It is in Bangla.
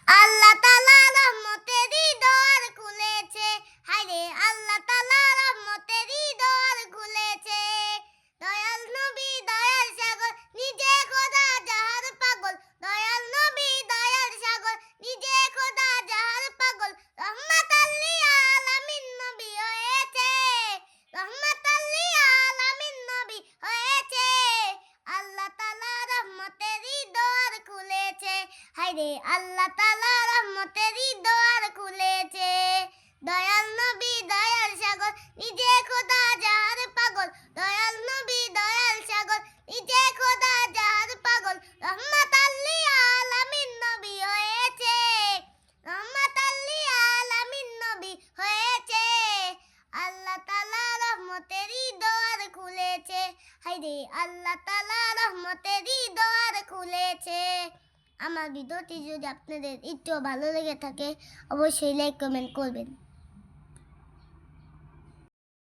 আল্লাহ তাআলা রহমতেরই দোয়ার খুলেছে, হায়রে আল্লাহ তাআলা রহমতেরই দোয়ার খুলেছে। দয়াল নবী দয়াল সাগর, নিজে খোদা যাহার পাগল। দয়াল নবী দয়াল সাগর, নিজে খোদা যাহার পাগল। রহমাতাল লিল আলামিন নবী হয়েছে, রহমাতাল লিল আলামিন নবী হয়েছে। আল্লাহ তাআলা রহমতেরই দোয়ার খুলেছে, হায়রে আল্লাহ তাআলা রহমতেরই দোয়ার খুলেছে। দয়াল নবী দয়াল সাগর, নিজে খোদা যাহার পাগল। দয়াল নবী দয়াল সাগর, নিজে খোদা যাহার পাগল। রহমাতাল লিল আলামিন নবী হয়েছে, রহমাতাল লিল আলামিন নবী হয়েছে। আল্লাহ তাআলা রহমতেরই দোয়ার খুলেছে, হায়রে আল্লাহ তাআলা রহমতেরই দোয়ার খুলেছে। আমার ভিডিওটি যদি আপনাদের একটু ভালো লেগে থাকে অবশ্যই লাইক কমেন্ট করবেন।